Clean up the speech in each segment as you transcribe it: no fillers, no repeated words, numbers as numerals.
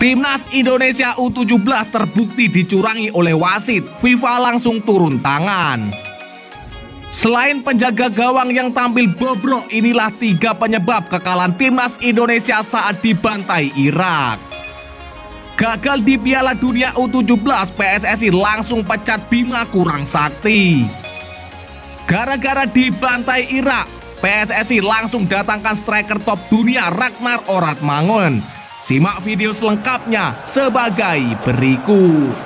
Timnas Indonesia U17 terbukti dicurangi oleh wasit, FIFA langsung turun tangan. Selain penjaga gawang yang tampil bobrok, inilah 3 penyebab kekalahan Timnas Indonesia saat dibantai Irak. Gagal di Piala Dunia U17, PSSI langsung pecat Bima kurang sakti. Gara-gara dibantai Irak, PSSI langsung datangkan striker top dunia Ragnar Oratmangun. Simak video selengkapnya sebagai berikut.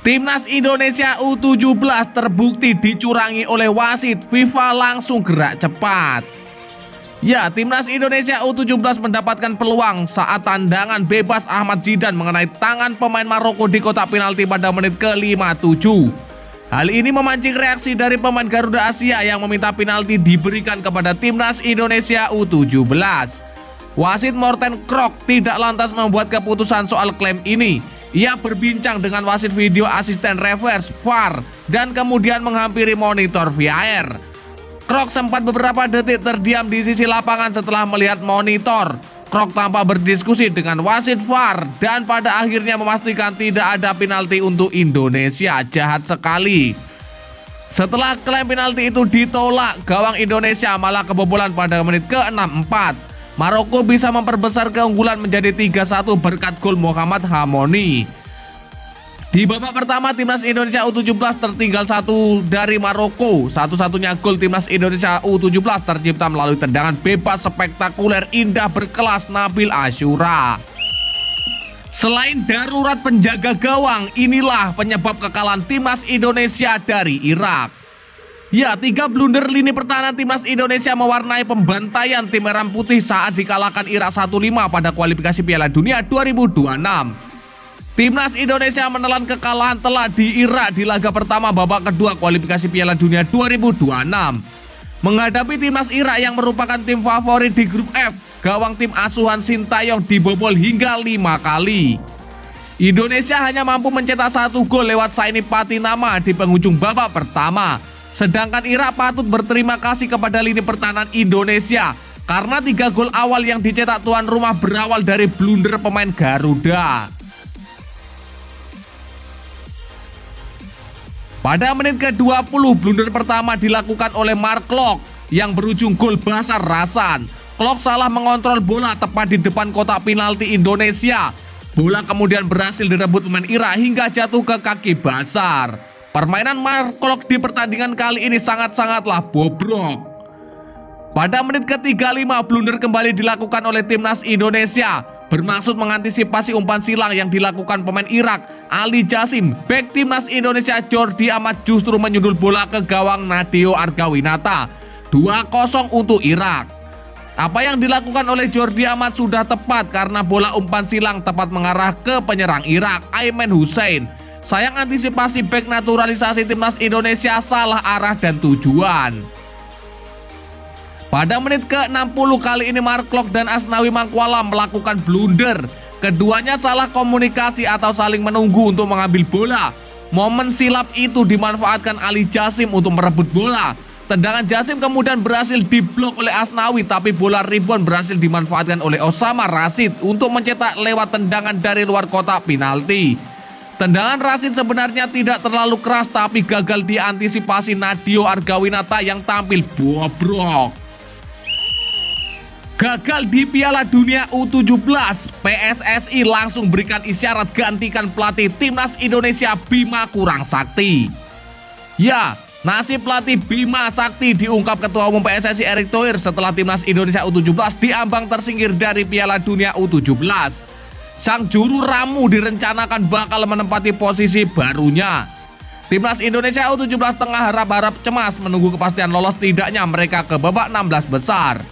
Timnas Indonesia U17 terbukti dicurangi oleh wasit, FIFA langsung gerak cepat. Ya, Timnas Indonesia U17 mendapatkan peluang saat tendangan bebas Ahmad Zidane mengenai tangan pemain Maroko di kotak penalti pada menit ke-57. Hal ini memancing reaksi dari pemain Garuda Asia yang meminta penalti diberikan kepada Timnas Indonesia U17. Wasit Morten Krok tidak lantas membuat keputusan soal klaim ini. Ia berbincang dengan wasit video asisten reverse VAR dan kemudian menghampiri monitor VAR. Krok sempat beberapa detik terdiam di sisi lapangan setelah melihat monitor. Krok tampak berdiskusi dengan wasit VAR dan pada akhirnya memastikan tidak ada penalti untuk Indonesia. Jahat sekali. Setelah klaim penalti itu ditolak, gawang Indonesia malah kebobolan pada menit ke-64. Maroko bisa memperbesar keunggulan menjadi 3-1 berkat gol Muhammad Hamoni. Di babak pertama, Timnas Indonesia U17 tertinggal 1 dari Maroko. Satu-satunya gol Timnas Indonesia U17 tercipta melalui tendangan bebas spektakuler indah berkelas Nabil Asyura. Selain darurat penjaga gawang, inilah penyebab kekalahan Timnas Indonesia dari Irak. Ya, 3 blunder lini pertahanan Timnas Indonesia mewarnai pembantaian tim Merah Putih saat dikalahkan Irak 1-5 pada kualifikasi Piala Dunia 2026. Timnas Indonesia menelan kekalahan telak di Irak di laga pertama babak kedua kualifikasi Piala Dunia 2026. Menghadapi timnas Irak yang merupakan tim favorit di grup F, gawang tim asuhan Sintayong dibobol hingga 5 kali. Indonesia hanya mampu mencetak 1 gol lewat Saini Patinama di penghujung babak pertama. Sedangkan Irak patut berterima kasih kepada lini pertahanan Indonesia karena 3 gol awal yang dicetak tuan rumah berawal dari blunder pemain Garuda. Pada menit ke-20, blunder pertama dilakukan oleh Mark Klok yang berujung gol Basar Rasan. Klok salah mengontrol bola tepat di depan kotak penalti Indonesia. Bola kemudian berhasil direbut pemain Irak hingga jatuh ke kaki Basar. Permainan Mark Klok di pertandingan kali ini sangat-sangatlah bobrok. Pada menit ke-35, blunder kembali dilakukan oleh Timnas Indonesia. Bermaksud mengantisipasi umpan silang yang dilakukan pemain Irak, Ali Jasim. Bek Timnas Indonesia Jordi Amat justru menyundul bola ke gawang Nadeo Argawinata. 2-0 untuk Irak. Apa yang dilakukan oleh Jordi Amat sudah tepat karena bola umpan silang tepat mengarah ke penyerang Irak, Aiman Hussein. Sayang antisipasi bek naturalisasi Timnas Indonesia salah arah dan tujuan. Pada menit ke-60 kali ini Mark Klok dan Asnawi Mangkualam melakukan blunder. Keduanya salah komunikasi atau saling menunggu untuk mengambil bola. Momen silap itu dimanfaatkan Ali Jasim untuk merebut bola. Tendangan Jasim kemudian berhasil diblok oleh Asnawi, tapi bola rebound berhasil dimanfaatkan oleh Osama Rashid untuk mencetak lewat tendangan dari luar kotak penalti. Tendangan Rashid sebenarnya tidak terlalu keras tapi gagal diantisipasi Nadeo Argawinata yang tampil bobrok. Gagal di Piala Dunia U17, PSSI langsung berikan isyarat gantikan pelatih Timnas Indonesia Bima kurang sakti. Ya, nasib pelatih Bima Sakti diungkap Ketua Umum PSSI Erick Thohir setelah Timnas Indonesia U17 diambang tersingkir dari Piala Dunia U17. Sang juru ramu direncanakan bakal menempati posisi barunya. Timnas Indonesia U17 tengah harap-harap cemas menunggu kepastian lolos tidaknya mereka ke babak 16 besar.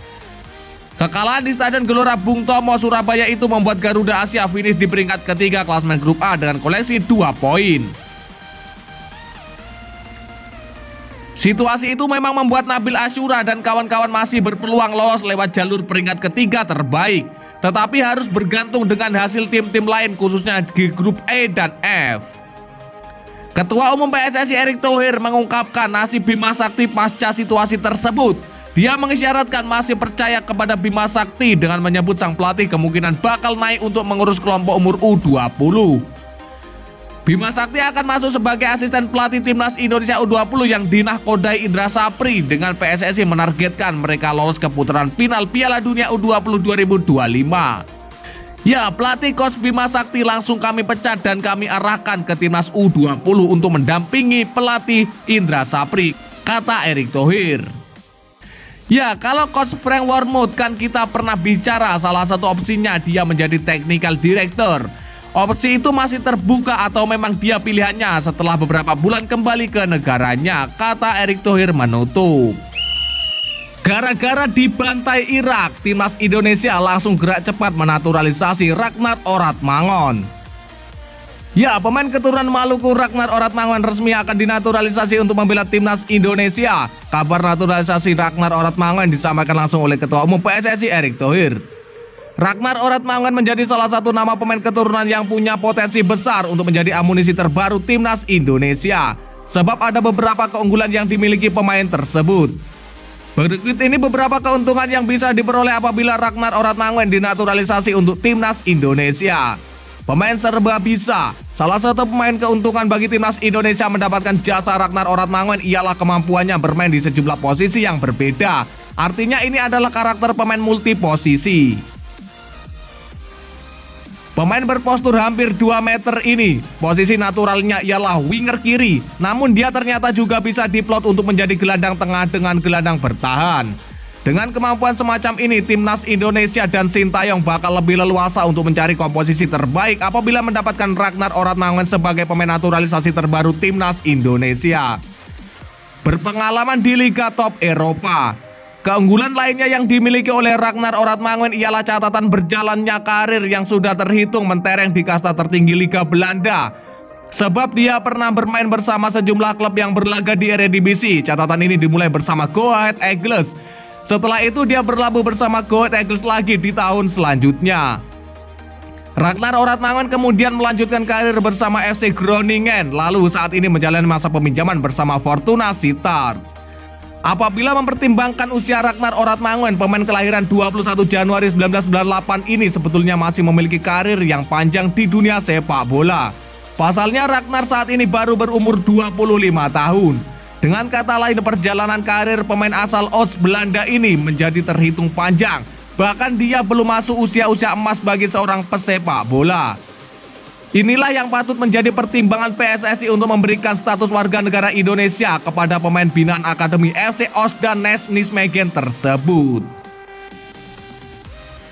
Kekalahan di Stadion Gelora Bung Tomo, Surabaya itu membuat Garuda Asia finish di peringkat ketiga klasemen grup A dengan koleksi 2 poin. Situasi itu memang membuat Nabil Asyura dan kawan-kawan masih berpeluang lolos lewat jalur peringkat ketiga terbaik. Tetapi harus bergantung dengan hasil tim-tim lain khususnya di grup E dan F. Ketua Umum PSSI Erick Thohir mengungkapkan nasib Bima Sakti pasca situasi tersebut. Dia mengisyaratkan masih percaya kepada Bima Sakti dengan menyebut sang pelatih kemungkinan bakal naik untuk mengurus kelompok umur U20. Bima Sakti akan masuk sebagai asisten pelatih timnas Indonesia U20 yang dinahkodai Indra Sapri dengan PSSI menargetkan mereka lolos ke putaran final Piala Dunia U20 2025. Ya, pelatih Coach Bima Sakti langsung kami pecat dan kami arahkan ke timnas U20 untuk mendampingi pelatih Indra Sapri, kata Erick Thohir. Ya, kalau Coach Frank Wormuth kan kita pernah bicara salah satu opsinya dia menjadi technical director. Opsi itu masih terbuka atau memang dia pilihannya setelah beberapa bulan kembali ke negaranya, kata Erick Thohir menutup. Gara-gara dibantai Irak, timnas Indonesia langsung gerak cepat menaturalisasi Ragnar Oratmangun. Ya, pemain keturunan Maluku Ragnar Oratmangun resmi akan dinaturalisasi untuk membela timnas Indonesia. Kabar naturalisasi Ragnar Oratmangun disampaikan langsung oleh Ketua Umum PSSI Erick Thohir. Ragnar Oratmangun menjadi salah satu nama pemain keturunan yang punya potensi besar untuk menjadi amunisi terbaru timnas Indonesia. Sebab ada beberapa keunggulan yang dimiliki pemain tersebut. Berikut ini beberapa keuntungan yang bisa diperoleh apabila Ragnar Oratmangun dinaturalisasi untuk timnas Indonesia. Pemain serba bisa. Salah satu pemain keuntungan bagi timnas Indonesia mendapatkan jasa Ragnar Oratmangun ialah kemampuannya bermain di sejumlah posisi yang berbeda. Artinya ini adalah karakter pemain multi posisi. Pemain berpostur hampir 2 meter ini, posisi naturalnya ialah winger kiri, namun dia ternyata juga bisa diplot untuk menjadi gelandang tengah dengan gelandang bertahan. Dengan kemampuan semacam ini, timnas Indonesia dan Sintayong bakal lebih leluasa untuk mencari komposisi terbaik apabila mendapatkan Ragnar Oratmangun sebagai pemain naturalisasi terbaru timnas Indonesia. Berpengalaman di Liga Top Eropa. Keunggulan lainnya yang dimiliki oleh Ragnar Oratmangun ialah catatan berjalannya karir yang sudah terhitung mentereng di kasta tertinggi Liga Belanda. Sebab dia pernah bermain bersama sejumlah klub yang berlaga di Eredivisie. Catatan ini dimulai bersama Go Ahead Eagles. Setelah itu dia berlabuh bersama Go Ahead Eagles lagi di tahun selanjutnya. Ragnar Oratmangun kemudian melanjutkan karir bersama FC Groningen, lalu saat ini menjalani masa peminjaman bersama Fortuna Sittard. Apabila mempertimbangkan usia Ragnar Oratmangun, pemain kelahiran 21 Januari 1998 ini sebetulnya masih memiliki karir yang panjang di dunia sepak bola. Pasalnya Ragnar saat ini baru berumur 25 tahun. Dengan kata lain, perjalanan karir pemain asal Oost Belanda ini menjadi terhitung panjang. Bahkan dia belum masuk usia-usia emas bagi seorang pesepak bola. Inilah yang patut menjadi pertimbangan PSSI untuk memberikan status warga negara Indonesia kepada pemain binaan Akademi FC Oost dan Nijmegen tersebut.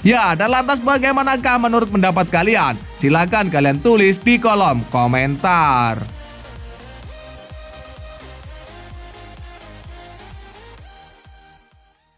Ya, dan lantas bagaimanakah menurut pendapat kalian? Silakan kalian tulis di kolom komentar.